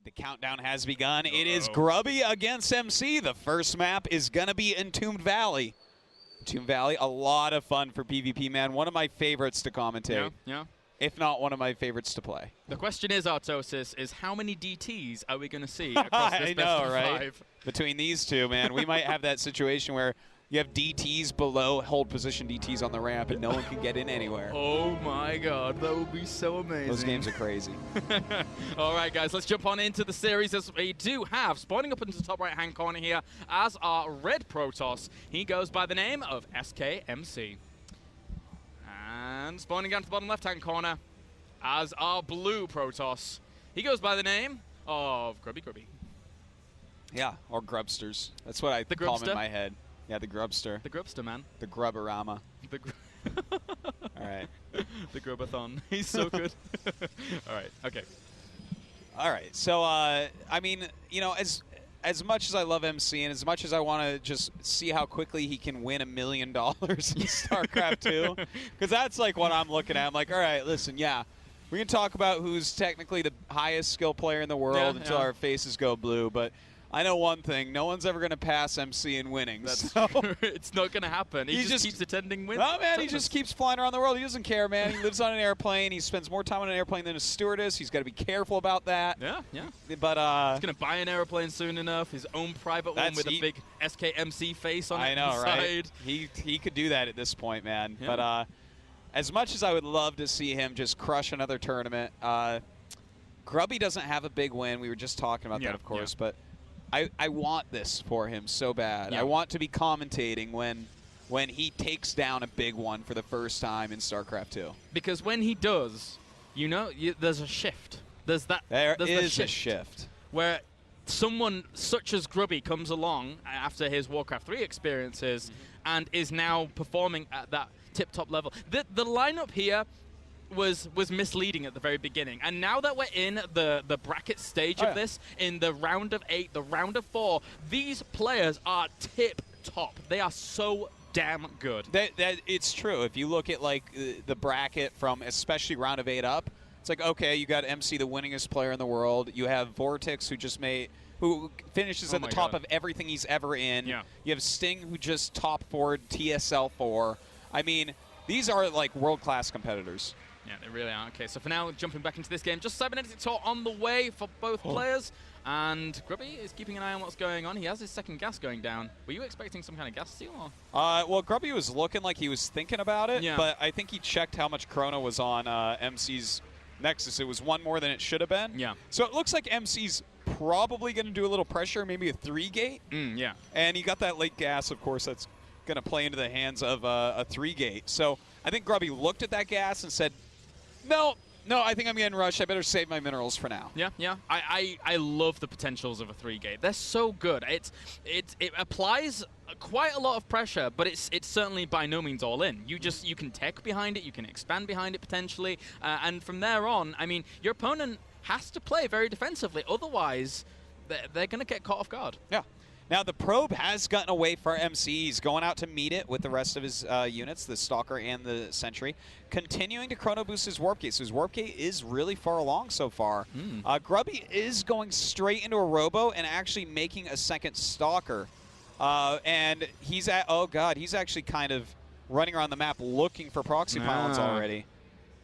the countdown has begun. It is Grubby against MC. The first map is going to be Entombed Valley. Entombed Valley, a lot of fun for PvP, man. One of my favorites to commentate. Yeah. If not one of my favorites to play. The question is, Artosis, is how many DTs are we going to see across this best of right? 5? Between these two, man, we might have that situation where you have DTs below, hold position DTs on the ramp, and no one can get in anywhere. Oh my god, that would be so amazing. Those games are crazy. All right, guys, let's jump on into the series as we do have, spawning up into the top right-hand corner here, as our red Protoss. He goes by the name of SKMC. And spawning down to the bottom left-hand corner as our blue Protoss. He goes by the name of Grubby. Yeah, or Grubsters. That's what I call him in my head. Yeah, the Grubster. The Grubster, man. The Grubberama. All right. The Grubathon. He's so good. All right, okay. All right, so, I mean, you know, as much as I love MC and as much as I want to just see how quickly he can win $1 million in StarCraft 2, because that's like what I'm looking at. I'm like, all right, listen, yeah, we can talk about who's technically the highest skill player in the world until our faces go blue, but I know one thing, no one's ever going to pass MC in winning. That's so it's not going to happen. He just keeps attending wins. Oh, man, he just keeps flying around the world. He doesn't care, man. He lives on an airplane. He spends more time on an airplane than a stewardess. He's got to be careful about that. Yeah. But he's going to buy an airplane soon enough, his own private one with a big SKMC face on it. I know, right? He could do that at this point, man. Yeah. But as much as I would love to see him just crush another tournament, Grubby doesn't have a big win. We were just talking about that, of course, but I want this for him so bad. I want to be commentating when he takes down a big one for the first time in StarCraft 2. Because when he does, you know, there's a shift. There's a shift. Where someone such as Grubby comes along after his Warcraft 3 experiences and is now performing at that tip-top level. The lineup here was misleading at the very beginning, and now that we're in the bracket stage of this, in the round of 8, the round of 4, these players are tip top. They are so damn good. It's true. If you look at like the bracket from especially round of 8 up, it's like, okay, you got MC, the winningest player in the world. You have Vortex, who finishes at the top of everything he's ever in. Yeah. You have Sting, who just top forward TSL 4. I mean, these are like world-class competitors. Yeah, they really are. Okay, so for now, jumping back into this game, just cybernetic tour on the way for both players, and Grubby is keeping an eye on what's going on. He has his second gas going down. Were you expecting some kind of gas steal? Or? Well, Grubby was looking like he was thinking about it, but I think he checked how much Chrono was on MC's Nexus. It was one more than it should have been. Yeah. So it looks like MC's probably going to do a little pressure, maybe a 3-gate. Yeah. And he got that late gas, of course, that's going to play into the hands of a 3-gate. So I think Grubby looked at that gas and said, No, I think I'm getting rushed. I better save my minerals for now. Yeah. I love the potentials of a 3-gate. They're so good. It applies quite a lot of pressure, but it's certainly by no means all in. You can tech behind it, you can expand behind it potentially, and from there on, I mean, your opponent has to play very defensively. Otherwise, they're going to get caught off guard. Yeah. Now, the probe has gotten away for MC. He's going out to meet it with the rest of his units, the Stalker and the Sentry, continuing to chrono boost his Warp Gate. So his Warp Gate is really far along so far. Grubby is going straight into a Robo and actually making a second Stalker. And he's he's actually kind of running around the map looking for proxy pylons already.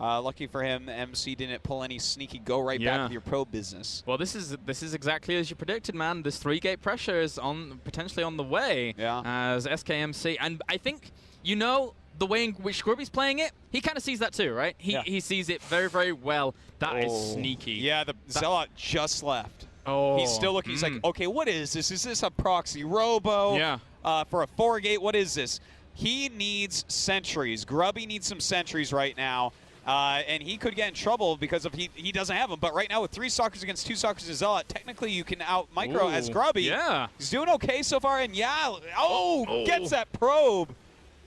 Lucky for him, MC didn't pull any sneaky go right back with your probe business. Well, this is exactly as you predicted, man. This 3-gate pressure is potentially on the way as SKMC. And I think, you know, the way in which Grubby's playing it, he kind of sees that too, right? He sees it very, very well. That is sneaky. Yeah, the Zealot just left. Oh. He's still looking. He's like, okay, what is this? Is this a proxy Robo? Yeah. For a 4-gate, what is this? He needs sentries. Grubby needs some sentries right now. And he could get in trouble because he doesn't have them. But right now with 3 Stalkers against 2 Stalkers and Zealot, technically you can out-micro as Grubby. Yeah. He's doing okay so far. And gets that probe.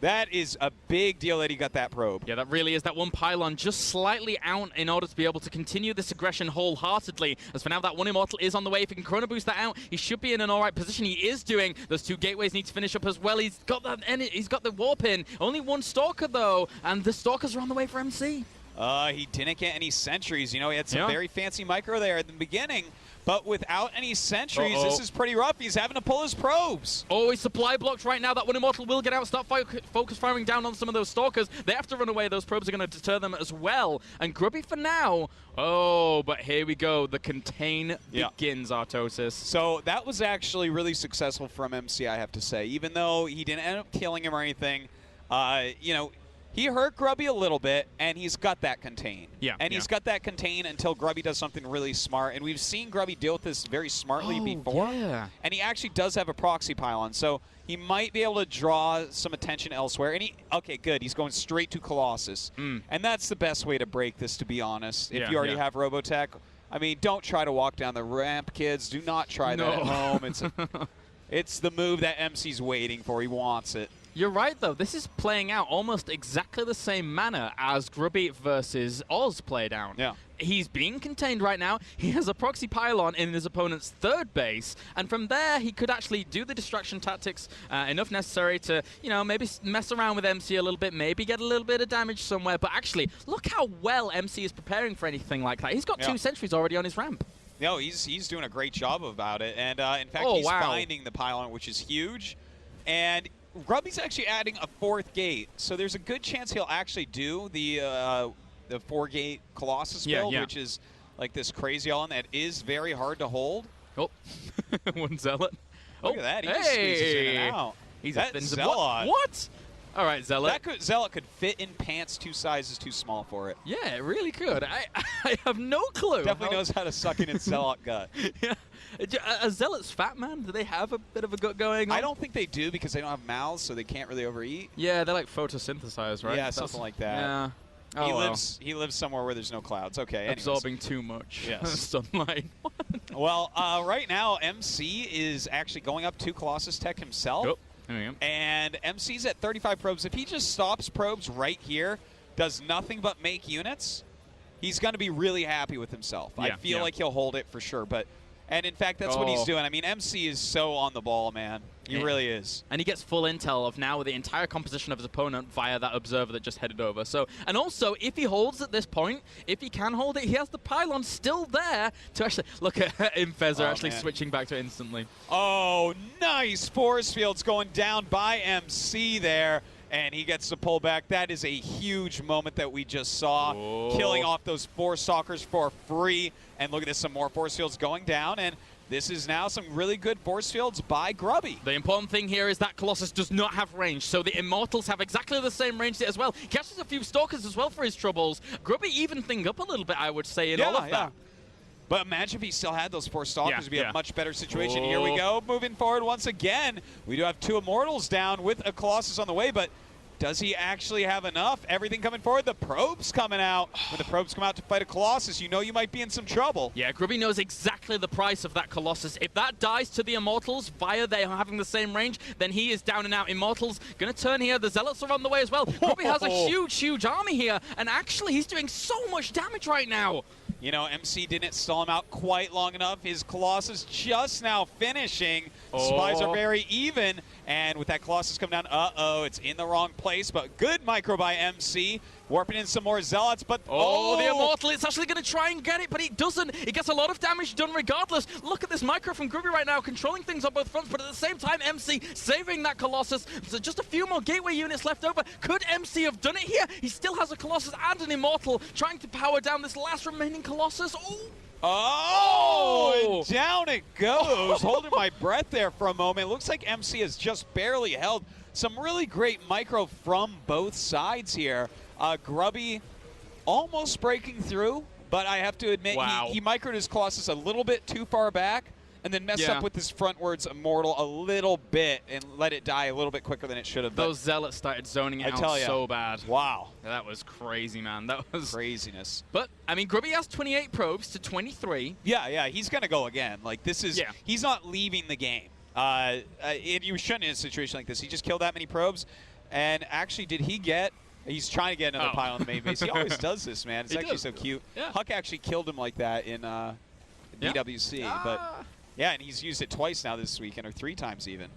That is a big deal that he got that probe. Yeah, that really is. That one pylon just slightly out in order to be able to continue this aggression wholeheartedly. As for now, that one Immortal is on the way. If he can chrono boost that out, he should be in an alright position. He is doing. Those 2 gateways need to finish up as well. He's got the warp in. Only 1 Stalker, though. And the Stalkers are on the way for MC. He didn't get any sentries. You know, he had some very fancy micro there at the beginning, but without any sentries, this is pretty rough. He's having to pull his probes. Oh, he's supply blocked right now. That one Immortal will get out, start focus firing down on some of those Stalkers. They have to run away. Those probes are going to deter them as well. And Grubby for now. Oh, but here we go. The contain begins, Artosis. So that was actually really successful from MC, I have to say. Even though he didn't end up killing him or anything, you know, he hurt Grubby a little bit, and he's got that contain. Yeah. And he's got that contain until Grubby does something really smart. And we've seen Grubby deal with this very smartly before. Yeah. And he actually does have a proxy pylon, so he might be able to draw some attention elsewhere. And okay, good. He's going straight to Colossus. And that's the best way to break this, to be honest. If you already have Robotech, I mean, don't try to walk down the ramp, kids. Do not try that at home. It's the move that MC's waiting for. He wants it. You're right, though. This is playing out almost exactly the same manner as Grubby versus Oz played out. Yeah. He's being contained right now. He has a proxy pylon in his opponent's third base, and from there he could actually do the distraction tactics enough necessary to, you know, maybe mess around with MC a little bit, maybe get a little bit of damage somewhere. But actually, look how well MC is preparing for anything like that. He's got 2 sentries already on his ramp. No, he's doing a great job about it, and in fact, he's finding the pylon, which is huge. And Grubby's actually adding a 4th gate, so there's a good chance he'll actually do the 4-gate Colossus build, which is like this crazy on that is very hard to hold. Oh, one Zealot. Look at that, he just squeezes in and out. He's that a thin Zealot. What? All right, Zealot. Zealot could fit in pants 2 sizes too small for it. Yeah, it really could. I have no clue. Definitely knows how to suck in its Zealot gut. Yeah. Are Zealots fat, man? Do they have a bit of a gut going on? I don't think they do because they don't have mouths, so they can't really overeat. Yeah, they're like photosynthesized, right? Yeah, something like that. Yeah. He lives somewhere where there's no clouds. Okay. Absorbing too much sunlight. Well, right now MC is actually going up to Colossus Tech himself. Oh, there we go. And MC's at 35 probes. If he just stops probes right here, does nothing but make units, he's going to be really happy with himself. I feel like he'll hold it for sure. And in fact, that's what he's doing. I mean, MC is so on the ball, man. He really is. And he gets full intel of now the entire composition of his opponent via that observer that just headed over. So, and also, if he holds at this point, if he can hold it, he has the pylon still there to actually look at Infeza switching back to it instantly. Oh, nice force fields going down by MC there. And he gets to pull back. That is a huge moment that we just saw. Killing off those 4 Stalkers for free. And look at this, some more force fields going down. And this is now some really good force fields by Grubby. The important thing here is that Colossus does not have range, so the Immortals have exactly the same range as well. He catches a few Stalkers as well for his troubles. Grubby even thing up a little bit, I would say, in all of that. But imagine if he still had those 4 Stalkers, it'd be a much better situation. Here we go, moving forward once again. We do have 2 Immortals down with a Colossus on the way, but does he actually have enough? Everything coming forward. The probes coming out. When the probes come out to fight a Colossus, you know you might be in some trouble. Yeah, Grubby knows exactly the price of that Colossus. If that dies to the Immortals via they having the same range, then he is down and out. Immortals going to turn here. The Zealots are on the way as well. Grubby has a huge, huge army here, and actually he's doing so much damage right now. You know, MC didn't stall him out quite long enough. His Colossus just now finishing. Spies are very even. And with that Colossus coming down, it's in the wrong place. But good micro by MC. Warping in some more Zealots, but the Immortal, it's actually going to try and get it, but he doesn't. It gets a lot of damage done regardless. Look at this micro from Grubby right now, controlling things on both fronts, but at the same time, MC saving that Colossus. So just a few more gateway units left over. Could MC have done it here? He still has a Colossus and an Immortal, trying to power down this last remaining Colossus. And down it goes. Holding my breath there for a moment. Looks like MC has just barely held. Some really great micro from both sides here. Grubby almost breaking through, but I have to admit he microed his Colossus a little bit too far back and then messed up with his frontwards Immortal a little bit and let it die a little bit quicker than it should have. Those Zealots started zoning out so bad. Wow. That was crazy, man. That was craziness. But, I mean, Grubby has 28 probes to 23. Yeah, he's going to go again. Like, this is, he's not leaving the game. You shouldn't in a situation like this. He just killed that many probes. And actually, did he get... He's trying to get another pile on the main base. He always does this, man. It's actually so cute. Yeah. Huck actually killed him like that in DWC. But, yeah, and he's used it twice now this weekend, or 3 times even.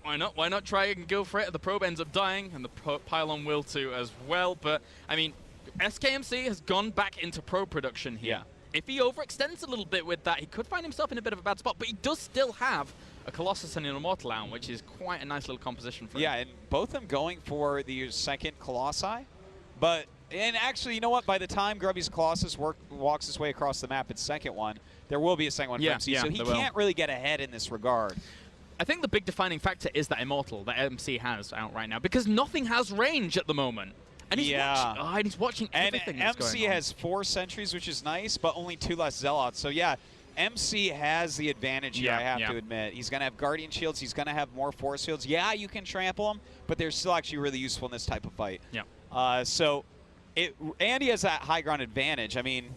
Why not? Why not try and go for it? The probe ends up dying, and the pylon will too as well. But, I mean, SKMC has gone back into pro production here. Yeah. If he overextends a little bit with that, he could find himself in a bit of a bad spot, but he does still have a Colossus and an Immortal out, which is quite a nice little composition for him. Yeah, and both of them going for the second Colossi. And actually, you know what? By the time Grubby's Colossus walks his way across the map, its second one, there will be a second one for MC, so he can't really get ahead in this regard. I think the big defining factor is that Immortal that MC has out right now, because nothing has range at the moment. And he's watching everything that's going on. MC has 4 sentries, which is nice, but only 2 less Zealots. So yeah, MC has the advantage here, I have to admit. He's going to have Guardian Shields. He's going to have more Force Fields. Yeah, you can trample him, but they're still actually really useful in this type of fight. Yeah. And he has that high ground advantage. I mean,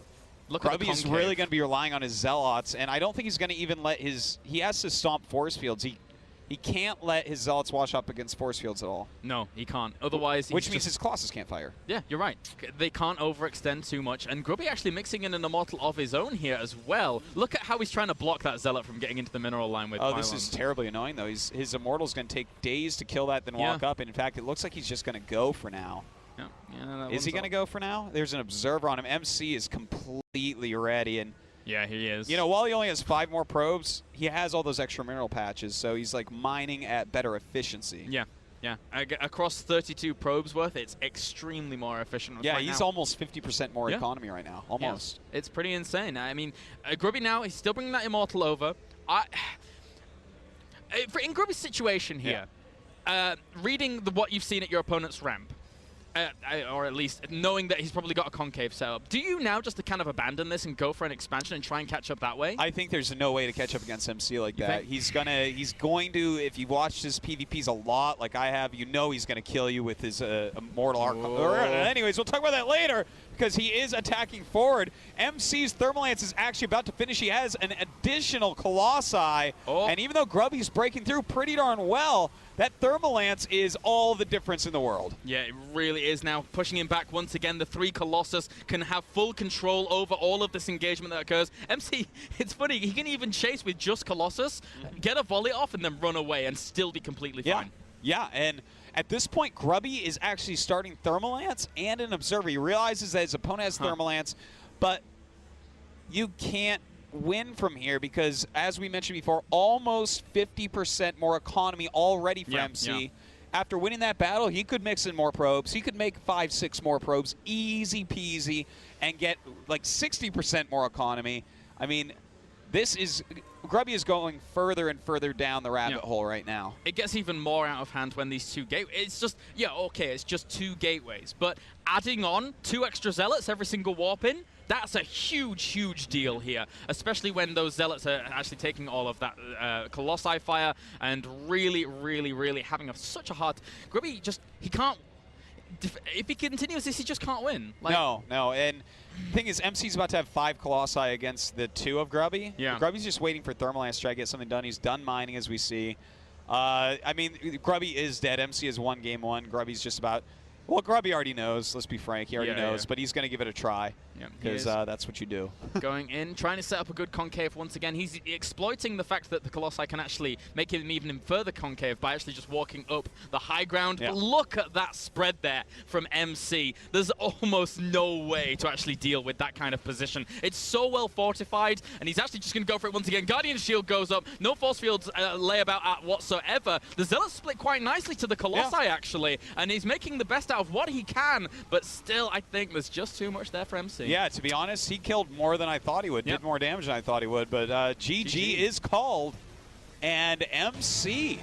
Grubby's really going to be relying on his Zealots, and I don't think he's going to even let his... He has to stomp Force Fields. He can't let his Zealots wash up against Force Fields at all. No, he can't. Otherwise, which means his Colossus can't fire. Yeah, you're right. They can't overextend too much. And Grubby actually mixing in an Immortal of his own here as well. Look at how he's trying to block that Zealot from getting into the mineral line with This is terribly annoying, though. His Immortal's going to take days to kill that, then walk up. And in fact, it looks like he's just going to go for now. Yeah, is he going to go for now? There's an observer on him. MC is completely ready. And yeah, he is. You know, while he only has 5 more probes, he has all those extra mineral patches, so he's like mining at better efficiency. Yeah, yeah. Across 32 probes worth, it's extremely more efficient. Yeah, he's almost 50% more economy right now. Almost. Yeah. It's pretty insane. I mean, Grubby now, he's still bringing that Immortal over. In Grubby's situation here, reading what you've seen at your opponent's ramp, or at least knowing that he's probably got a concave setup, do you now just kind of abandon this and go for an expansion and try and catch up that way? I think there's no way to catch up against MC like that. He's going to, if you've watched his PvPs a lot, like I have, you know he's going to kill you with his Immortal Arc. Anyways, we'll talk about that later, because he is attacking forward. MC's Thermal Lance is actually about to finish. He has an additional Colossi, and even though Grubby's breaking through pretty darn well, that Thermal Lance is all the difference in the world. Yeah, it really is now. Pushing him back once again, the 3 Colossus can have full control over all of this engagement that occurs. MC, it's funny, he can even chase with just Colossus, get a volley off, and then run away and still be completely fine. Yeah, and at this point, Grubby is actually starting Thermal Lance and an Observer. He realizes that his opponent has Thermal Lance, but you can't win from here because, as we mentioned before, almost 50% more economy already for MC. After winning that battle, he could mix in more probes. He could make 5-6 more probes, easy peasy, and get like 60% more economy. I mean, Grubby is going further and further down the rabbit hole right now. It gets even more out of hand when these 2 gateways... It's just, it's just 2 gateways. But adding on 2 extra Zealots every single warp in, that's a huge, huge deal here, especially when those Zealots are actually taking all of that Colossi fire and really, really, really having such a hard... Grubby he can't... If he continues this, he just can't win. No, and the thing is, MC's about to have 5 Colossi against the 2 of Grubby. Yeah. Grubby's just waiting for Thermal Lance to try to get something done. He's done mining, as we see. I mean, Grubby is dead. MC has won game 1. Grubby's just about... Well, Grubby already knows. Let's be frank. He already knows, but he's going to give it a try because that's what you do. Going in, trying to set up a good concave once again. He's exploiting the fact that the Colossi can actually make him even further concave by actually just walking up the high ground. But look at that spread there from MC. There's almost no way to actually deal with that kind of position. It's so well fortified, and he's actually just going to go for it once again. Guardian Shield goes up. No force fields lay about at whatsoever. The Zealots split quite nicely to the Colossi, actually, and he's making the best out of what he can, but still, I think there's just too much there for MC. Yeah, to be honest, he killed more than I thought he would, did more damage than I thought he would, but GG is called, and MC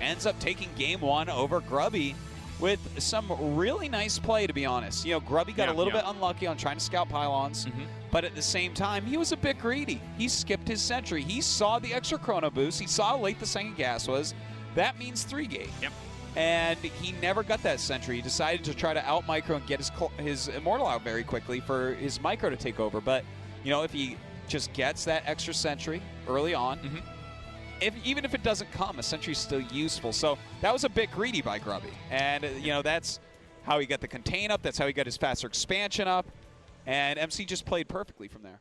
ends up taking game 1 over Grubby with some really nice play, to be honest. You know, Grubby got a little bit unlucky on trying to scout pylons, but at the same time, he was a bit greedy. He skipped his sentry. He saw the extra chrono boost. He saw how late the second gas was. That means 3-gate. And he never got that sentry. He decided to try to out-micro and get his Immortal out very quickly for his micro to take over. But, you know, if he just gets that extra sentry early on, even if it doesn't come, a sentry's still useful. So that was a bit greedy by Grubby. And, you know, that's how he got the contain up. That's how he got his faster expansion up. And MC just played perfectly from there.